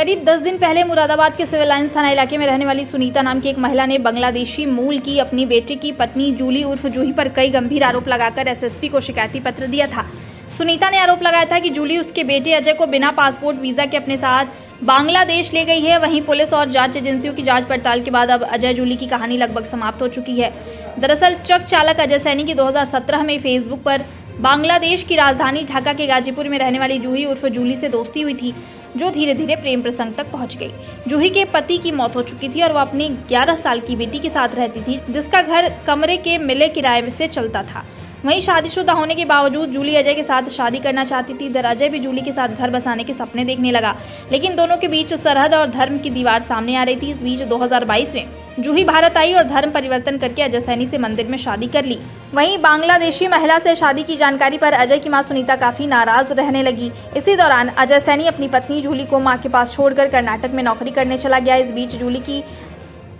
करीब 10 दिन पहले मुरादाबाद के सिविल लाइंस थाना इलाके में रहने वाली सुनीता नाम की एक महिला ने बांग्लादेशी मूल की अपनी बेटे की पत्नी जूली उर्फ जूही पर कई गंभीर आरोप लगाकर एसएसपी को शिकायती पत्र दिया था। सुनीता ने आरोप लगाया था कि जूली उसके बेटे अजय को बिना पासपोर्ट वीजा के अपने साथ बांग्लादेश ले गई है। वहीं पुलिस और जांच एजेंसियों की जांच पड़ताल के बाद अब अजय जूली की कहानी लगभग समाप्त हो चुकी है। दरअसल ट्रक चालक अजय सैनी की 2017 में फेसबुक पर बांग्लादेश की राजधानी ढाका के गाजीपुर में रहने वाली जूही उर्फ जूली से दोस्ती हुई थी, जो धीरे धीरे प्रेम प्रसंग तक पहुंच गई। जूही के पति की मौत हो चुकी थी और वो अपनी 11 साल की बेटी के साथ रहती थी, जिसका घर कमरे के मिले किराए से चलता था। वहीं शादीशुदा होने के बावजूद जूली अजय के साथ शादी करना चाहती थी। इधर अजय भी जूली के साथ घर बसाने के सपने देखने लगा, लेकिन दोनों के बीच सरहद और धर्म की दीवार सामने आ रही थी। इस बीच 2022 में जूही भारत आई और धर्म परिवर्तन करके अजय सैनी से मंदिर में शादी कर ली। वहीं बांग्लादेशी महिला से शादी की जानकारी पर अजय की मां सुनीता काफी नाराज रहने लगी। इसी दौरान अजय सैनी अपनी पत्नी जूली को मां के पास छोड़कर कर्नाटक में नौकरी करने चला गया। इस बीच जूली की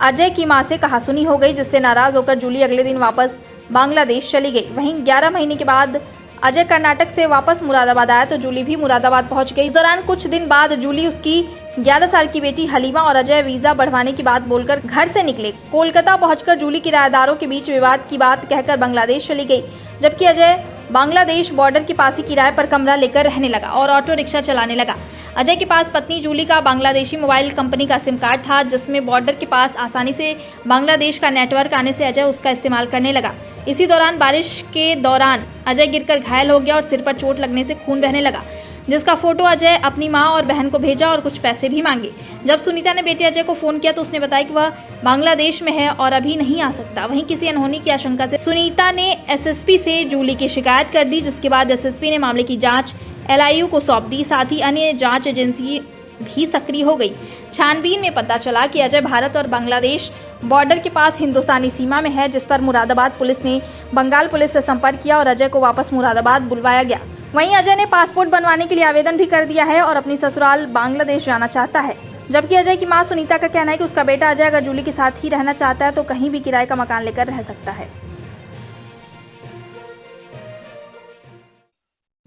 अजय की मां से कहासुनी हो गई, जिससे नाराज होकर जूली अगले दिन वापस बांग्लादेश चली गई। वहीं 11 महीने के बाद अजय कर्नाटक से वापस मुरादाबाद आया तो जूली भी मुरादाबाद पहुंच गई। इस दौरान कुछ दिन बाद जूली उसकी 11 साल की बेटी हलीमा और अजय वीजा बढ़वाने की बात बोलकर घर से निकले। कोलकाता पहुंचकर जूली किराएदारों के बीच विवाद की बात कहकर बांग्लादेश चली गई, जबकि अजय बांग्लादेश बॉर्डर के पास ही किराए पर कमरा लेकर रहने लगा और ऑटो रिक्शा चलाने लगा। अजय के पास पत्नी जूली का बांग्लादेशी मोबाइल कंपनी का सिम कार्ड था, जिसमें बॉर्डर के पास आसानी से बांग्लादेश का नेटवर्क आने से अजय उसका इस्तेमाल करने लगा। इसी दौरान बारिश के दौरान अजय गिरकर घायल हो गया और सिर पर चोट लगने से खून बहने लगा, जिसका फोटो अजय अपनी मां और बहन को भेजा और कुछ पैसे भी मांगे। जब सुनीता ने बेटे अजय को फोन किया तो उसने बताया कि वह बांग्लादेश में है और अभी नहीं आ सकता। वहीं किसी अनहोनी की आशंका से सुनीता ने एसएसपी से जूली की शिकायत कर दी, जिसके बाद एसएसपी ने मामले की जांच एलआईयू को सौंप दी। साथ ही अन्य जांच एजेंसी भी सक्रिय हो गई। छानबीन में पता चला कि अजय भारत और बांग्लादेश बॉर्डर के पास हिंदुस्तानी सीमा में है, जिस पर मुरादाबाद पुलिस ने बंगाल पुलिस से संपर्क किया और अजय को वापस मुरादाबाद बुलवाया गया। वहीं अजय ने पासपोर्ट बनवाने के लिए आवेदन भी कर दिया है और अपनी ससुराल बांग्लादेश जाना चाहता है, जबकि अजय की मां सुनीता का कहना है कि उसका बेटा अजय अगर जूली के साथ ही रहना चाहता है तो कहीं भी किराए का मकान लेकर रह सकता है।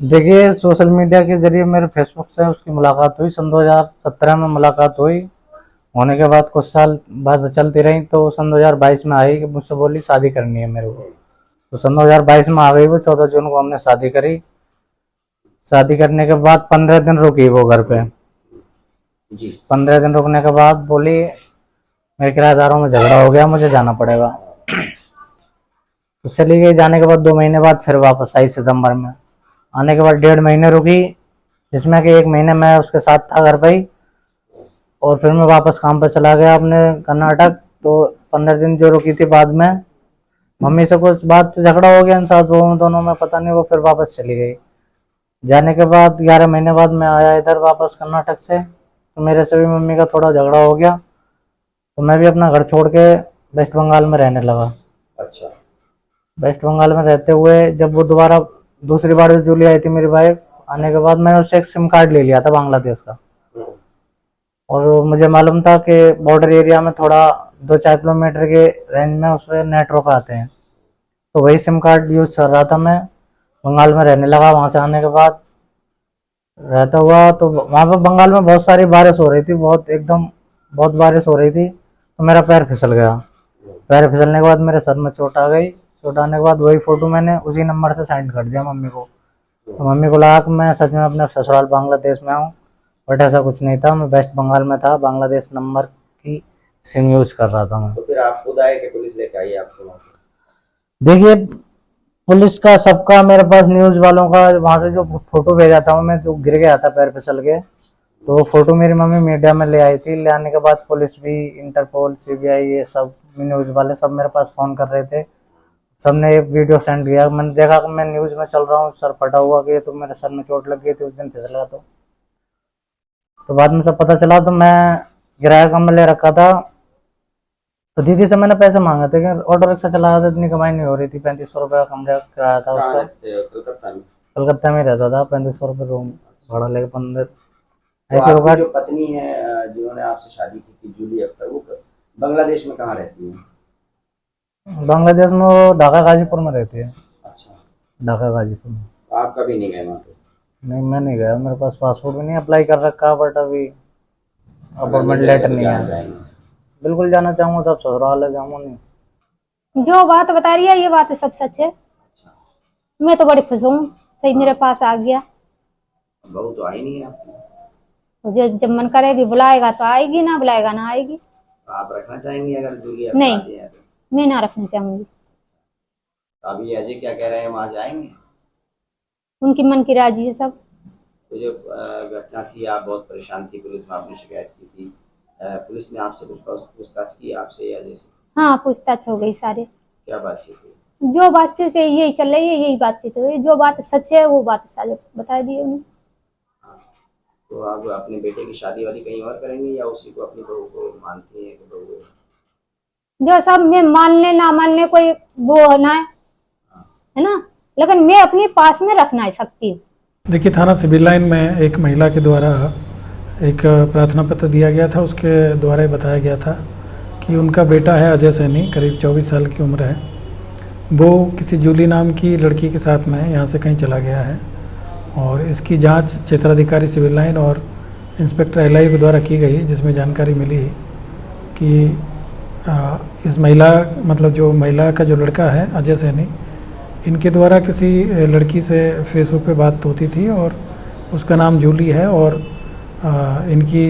देखिए, सोशल मीडिया के जरिए मेरे फेसबुक से उसकी मुलाकात हुई। सन 2017 में मुलाकात हुई। होने के बाद कुछ साल बाद चलती रही तो सन 2022 में आई कि मुझसे बोली शादी करनी है मेरे को। तो सन 2022 में आ गई वो। 14 जून को हमने शादी करी। शादी करने के बाद 15 दिन रुकी वो घर पे जी। 15 दिन रुकने के बाद बोली मेरे किराएदारों में झगड़ा हो गया, मुझे जाना पड़ेगा। तो चली गई। जाने के बाद 2 महीने बाद फिर वापस आई सितंबर में। आने के बाद 1.5 महीने रुकी, जिसमें कि 1 महीने मैं उसके साथ था घर पे ही, और फिर मैं वापस काम पे चला गया अपने कर्नाटक। तो 15 दिन जो रुकी थी, बाद में मम्मी से कुछ बात झगड़ा हो गया इन साथ वो दोनों में, पता नहीं, वो फिर वापस चली गई। जाने के बाद 11 महीने बाद मैं आया इधर वापस कर्नाटक से, तो मेरे से भी मम्मी का थोड़ा झगड़ा हो गया। तो मैं भी अपना घर छोड़ के वेस्ट बंगाल में रहने लगा। अच्छा। वेस्ट बंगाल में रहते हुए जब वो दोबारा दूसरी बार जो जूली आई थी मेरी वाइफ, आने के बाद मैंने उससे एक सिम कार्ड ले लिया था बांग्लादेश का। और मुझे मालूम था कि बॉर्डर एरिया में थोड़ा 2-4 किलोमीटर के रेंज में उसमें नेटवर्क आते हैं, तो वही सिम कार्ड यूज कर रहा था मैं। बंगाल में रहने लगा। वहाँ से आने के बाद रहता हुआ तो वहाँ पर बंगाल में बहुत सारी बारिश हो रही थी, बहुत बारिश हो रही थी। तो मेरा पैर फिसल गया। पैर फिसलने के बाद मेरे सर में चोट आ गई। चोट आने के बाद वही फोटो मैंने उसी नंबर से सेंड कर दिया मम्मी को। तो मम्मी को लगा कि मैं सच में अपने ससुराल बांग्लादेश में हूँ, बट ऐसा कुछ नहीं था। मैं वेस्ट बंगाल में था, बांग्लादेश नंबर की सिम यूज कर रहा था मैं। तो फिर आप खुद आए कि पुलिस लेके आई आपको वहाँ से? देखिए, पुलिस का सबका मेरे पास, न्यूज वालों का, वहाँ से जो फोटो भेजा था मैं, जो गिर गया था पैर फिसल के, तो वो फोटो मेरी मम्मी मीडिया में ले आई थी। ले आने के बाद पुलिस भी, इंटरपोल, सीबीआई, ये सब न्यूज वाले सब मेरे पास फोन कर रहे थे। सबने एक वीडियो सेंड किया। मैंने देखा कि मैं न्यूज में चल रहा हूँ, सर फटा हुआ कि तो मेरे सर में चोट लग गई थी उस दिन फिसला। तो बाद में सब पता चला। तो मैं किराया कम ले रखा था, तो दीदी से मैंने पैसे मांगे थे कि ऑटो रिक्शा चला था, इतनी कमाई नहीं हो रही थी। 3500 रुपये का कमरा किराया था उसका। कलकत्ता में रहता था। 3500 रुपये रूम भाड़ा लेके 15 ऐसे होगा। जो पत्नी है जिन्होंने आपसे शादी की थी, जूली अख्तर, वो बांग्लादेश में कहाँ रहती है? बांग्लादेश में वो ढाका गाजीपुर में रहती है। अच्छा। ढाका गाजीपुर में। आप कभी नहीं गए वहाँ पे? नहीं, मैं नहीं गया। मेरे पास पासपोर्ट भी नहीं अप्लाई कर रखा, बट अभी अपॉइंटमेंट लेटर नहीं जाना है। चाहेंगे? बिल्कुल जाना चाहूँगा, तब ससुराल है, जाऊँगा नहीं। जो बात बता रही है ये बात सब सच है। मैं तो बड़ी खुश हूँ, सही मेरे पास आ गया। बहू तो आई नहीं है आपकी, मुझे जब मन करेगी बुलाएगा तो आएगी, ना बुलाएगा ना आएगी। तो आप रखना चाहेंगे अगर जूली नहीं। आती है तो? मैं ना रखना चाहूंगी। तो अभी अजय क्या कह रहे हैं, वहां जाएंगे? उनकी मन की राजी है सब। तो जो घटना थी, आप बहुत परेशान थी, पुलिस में आपने शिकायत की थी, पुलिस ने आपसे कुछ पूछताछ की आपसे या जैसे? हाँ, पूछताछ हो गई सारे। क्या बातचीत हुई? जो बातचीत से यही चल रही है, यही बातचीत हुई। जो बात सच है वो बात सारे बता दी उन्हें। हाँ। तो आप अपने बेटे की शादी वादी कहीं और करेंगे या उसी को अपनी बहू को मानती हैं कि बहू है? जो सब में मानने ना मानने कोई वो होना है ना, लेकिन मैं अपने पास में रखना सकती हूँ। देखिए, थाना सिविल लाइन में एक महिला के द्वारा एक प्रार्थना पत्र दिया गया था। उसके द्वारा ये बताया गया था कि उनका बेटा है अजय सैनी, करीब 24 साल की उम्र है। वो किसी जूली नाम की लड़की के साथ में यहाँ से कहीं चला गया है और इसकी जांच क्षेत्राधिकारी सिविल लाइन और इंस्पेक्टर एलआई के द्वारा की गई, जिसमें जानकारी मिली कि इस महिला मतलब जो महिला का जो लड़का है अजय सैनी, इनके द्वारा किसी लड़की से फेसबुक पे बात होती थी और उसका नाम जूली है और इनकी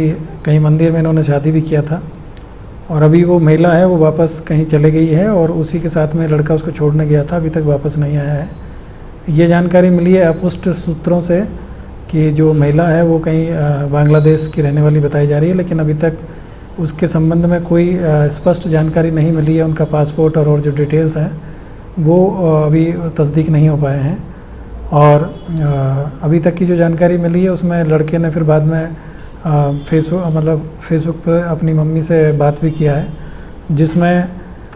कहीं मंदिर में इन्होंने शादी भी किया था और अभी वो महिला है वो वापस कहीं चले गई है और उसी के साथ में लड़का उसको छोड़ने गया था, अभी तक वापस नहीं आया है। ये जानकारी मिली है अपुष्ट सूत्रों से कि जो महिला है वो कहीं बांग्लादेश की रहने वाली बताई जा रही है, लेकिन अभी तक उसके संबंध में कोई स्पष्ट जानकारी नहीं मिली है। उनका पासपोर्ट और जो डिटेल्स हैं वो अभी तस्दीक नहीं हो पाए हैं और अभी तक की जो जानकारी मिली है उसमें लड़के ने फिर बाद में फेसबुक पर अपनी मम्मी से बात भी किया है, जिसमें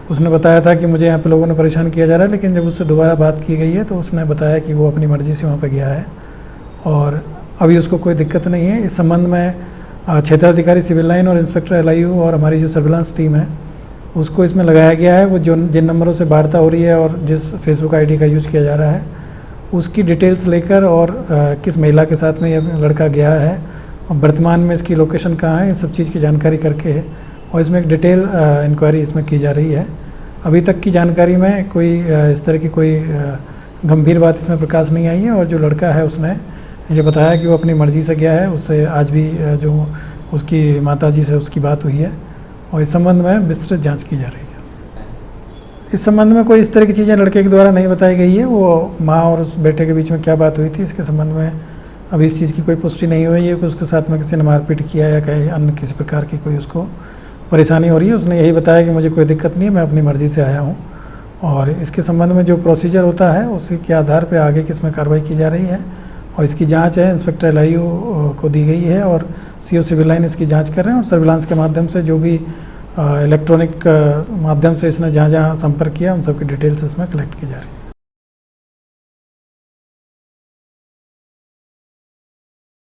उसने बताया था कि मुझे यहाँ पे लोगों ने परेशान किया जा रहा है, लेकिन जब उससे दोबारा बात की गई है तो उसने बताया कि वो अपनी मर्ज़ी से वहाँ पे गया है और अभी उसको कोई दिक्कत नहीं है। इस संबंध में क्षेत्राधिकारी सिविल लाइन और इंस्पेक्टर एलआईयू और हमारी जो सर्विलांस टीम है उसको इसमें लगाया गया है। वो जो जिन नंबरों से वार्ता हो रही है और जिस फेसबुक आईडी का यूज किया जा रहा है उसकी डिटेल्स लेकर और किस महिला के साथ में यह लड़का गया है और वर्तमान में इसकी लोकेशन कहाँ है, इन सब चीज़ की जानकारी करके और इसमें एक डिटेल इंक्वायरी इसमें की जा रही है। अभी तक की जानकारी में कोई इस तरह की कोई गंभीर बात इसमें प्रकाश नहीं आई है और जो लड़का है उसने ये बताया कि वो अपनी मर्ज़ी से गया है। उससे आज भी जो उसकी माताजी से उसकी बात हुई है और इस संबंध में विस्तृत जांच की जा रही है। इस संबंध में कोई इस तरह की चीज़ें लड़के के द्वारा नहीं बताई गई है। वो माँ और उस बेटे के बीच में क्या बात हुई थी इसके संबंध में अभी इस चीज़ की कोई पुष्टि नहीं हुई है कि उसके साथ में किसी ने मारपीट किया या कहीं अन्य किसी प्रकार की कोई उसको परेशानी हो रही है। उसने यही बताया कि मुझे कोई दिक्कत नहीं है, मैं अपनी मर्ज़ी से आया हूँ और इसके संबंध में जो प्रोसीजर होता है उसी के आधार पर आगे किसमें कार्रवाई की जा रही है और इसकी जांच है इंस्पेक्टर एलआईयू को दी गई है और सीओ सिविल लाइन इसकी जांच कर रहे हैं और सर्विलांस के माध्यम से जो भी इलेक्ट्रॉनिक माध्यम से इसने जहाँ जहाँ संपर्क किया उन सब की डिटेल्स इसमें कलेक्ट की जा रही है।